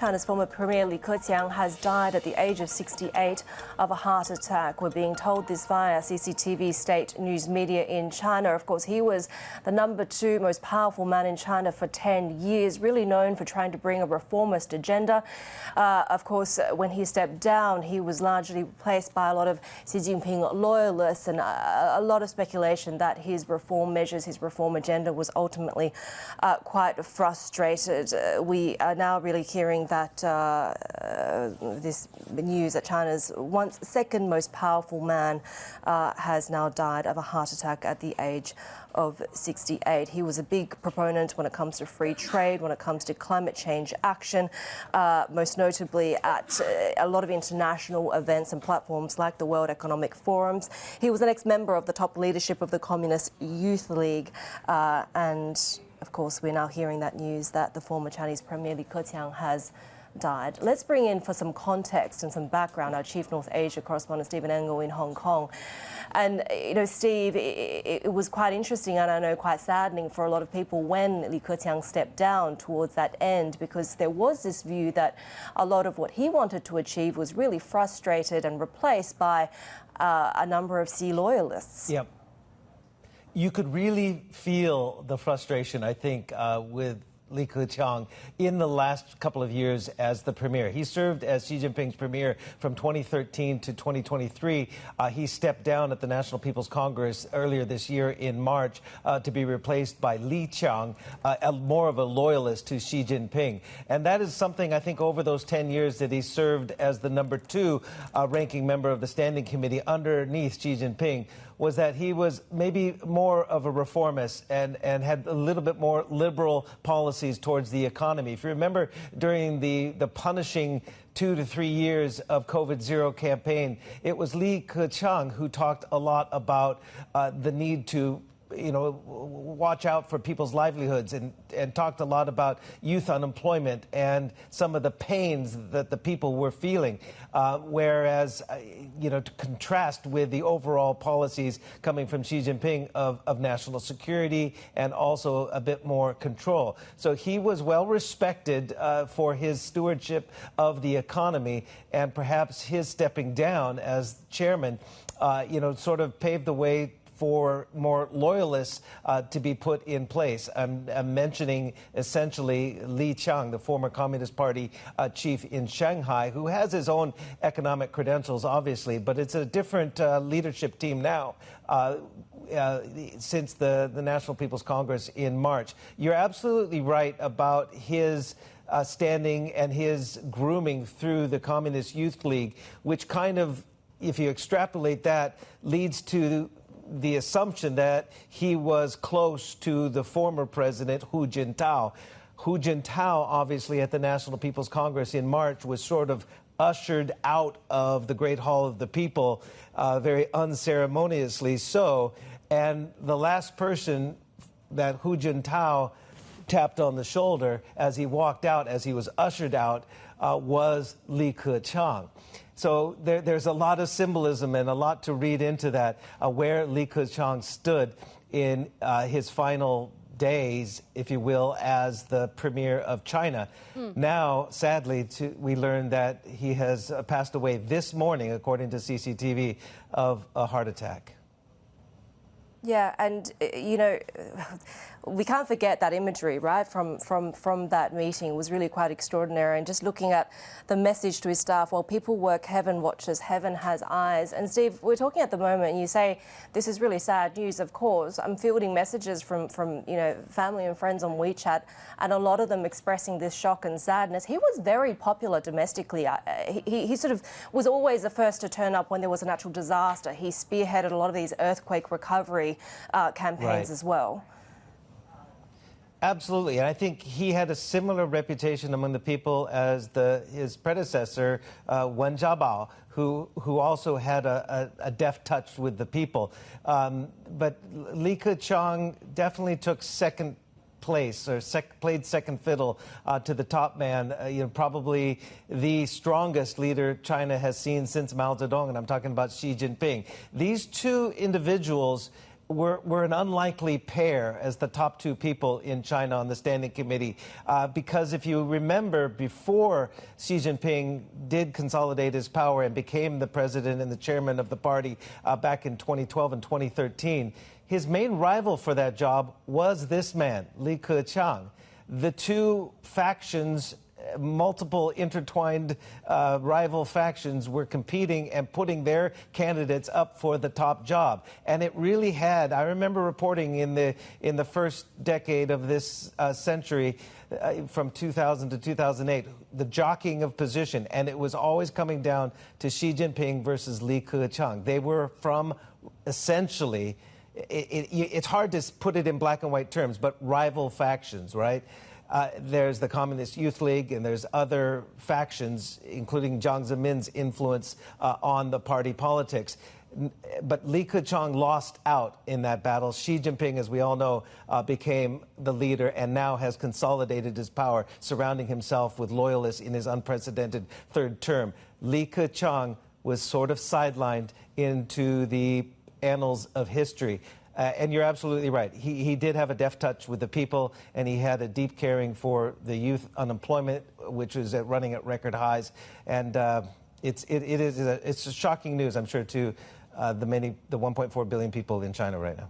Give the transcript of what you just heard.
China's former Premier Li Keqiang has died at the age of 68 of a heart attack. We're being told this via CCTV state news media in China. Of course, he was the #2 most powerful man in China for 10 years, really known for trying to bring a reformist agenda. Of course, when he stepped down, he was largely replaced by a lot of Xi Jinping loyalists, and a lot of speculation that his reform measures, his reform agenda was ultimately quite frustrated. We are now really hearing that this news that China's once second most powerful man has now died of a heart attack at the age of 68. He was a big proponent when it comes to free trade, when it comes to climate change action, most notably at a lot of international events and platforms like the World Economic Forums. He was an ex-member of the top leadership of the Communist Youth League, and of course, we're now hearing that news that the former Chinese Premier Li Keqiang has died. Let's bring in, for some context and some background, our Chief North Asia correspondent, Stephen Engle in Hong Kong. And, you know, Steve, it was quite interesting and I know quite saddening for a lot of people when Li Keqiang stepped down towards that end, because there was this view that a lot of what he wanted to achieve was really frustrated and replaced by a number of Xi loyalists. Yep. You could really feel the frustration, I think, with Li Keqiang in the last couple of years as the premier. He served as Xi Jinping's premier from 2013 to 2023. He stepped down at the National People's Congress earlier this year in March to be replaced by Li Qiang, more of a loyalist to Xi Jinping. And that is something I think over those 10 years that he served as the #2 ranking member of the Standing Committee underneath Xi Jinping, was that he was maybe more of a reformist and had a little bit more liberal policies towards the economy. If you remember, during the punishing 2 to 3 years of COVID-0 campaign, it was Li Keqiang who talked a lot about the need to watch out for people's livelihoods and talked a lot about youth unemployment and some of the pains that the people were feeling. Whereas, to contrast with the overall policies coming from Xi Jinping of national security and also a bit more control. So he was well respected for his stewardship of the economy, and perhaps his stepping down as chairman, sort of paved the way for more loyalists to be put in place. I'm mentioning essentially Li Qiang, the former Communist Party chief in Shanghai, who has his own economic credentials, obviously, but it's a different leadership team now. Since the National People's Congress in March. You're absolutely right about his standing and his grooming through the Communist Youth League, which kind of, if you extrapolate that, leads to the assumption that he was close to the former president, Hu Jintao. Hu Jintao, obviously, at the National People's Congress in March, was sort of ushered out of the Great Hall of the People, very unceremoniously so. And the last person that Hu Jintao tapped on the shoulder as he walked out, as he was ushered out, was Li Keqiang. So there's a lot of symbolism and a lot to read into that, where Li Keqiang stood in his final days, if you will, as the premier of China. Now, sadly, we learned that he has passed away this morning, according to CCTV, of a heart attack. Yeah, and, we can't forget that imagery, right, from that meeting. It was really quite extraordinary. And just looking at the message to his staff, while people work, heaven watches, heaven has eyes. And Steve, we're talking at the moment, and you say this is really sad news. Of course, I'm fielding messages from family and friends on WeChat, and a lot of them expressing this shock and sadness. He was very popular domestically. He sort of was always the first to turn up when there was a natural disaster. He spearheaded a lot of these earthquake recovery campaigns as well. Absolutely, and I think he had a similar reputation among the people as his predecessor, Wen Jiabao, who also had a deft touch with the people. But Li Keqiang definitely took second place, or played second fiddle to the top man, probably the strongest leader China has seen since Mao Zedong, and I'm talking about Xi Jinping. These two individuals were an unlikely pair as the top two people in China on the Standing Committee. Because if you remember, before Xi Jinping did consolidate his power and became the president and the chairman of the party back in 2012 and 2013, his main rival for that job was this man, Li Keqiang. The two factions, multiple intertwined rival factions, were competing and putting their candidates up for the top job. And it really had, I remember reporting in the first decade of this century, from 2000 to 2008, the jockeying of position, and it was always coming down to Xi Jinping versus Li Keqiang. They were from essentially, it's hard to put it in black and white terms, but rival factions, right? There's the Communist Youth League, and there's other factions, including Jiang Zemin's influence on the party politics. But Li Keqiang lost out in that battle. Xi Jinping, as we all know, became the leader and now has consolidated his power, surrounding himself with loyalists in his unprecedented third term. Li Keqiang was sort of sidelined into the annals of history. And you're absolutely right. He did have a deft touch with the people, and he had a deep caring for the youth unemployment, which was running at record highs. And it's shocking news, I'm sure, to the 1.4 billion people in China right now.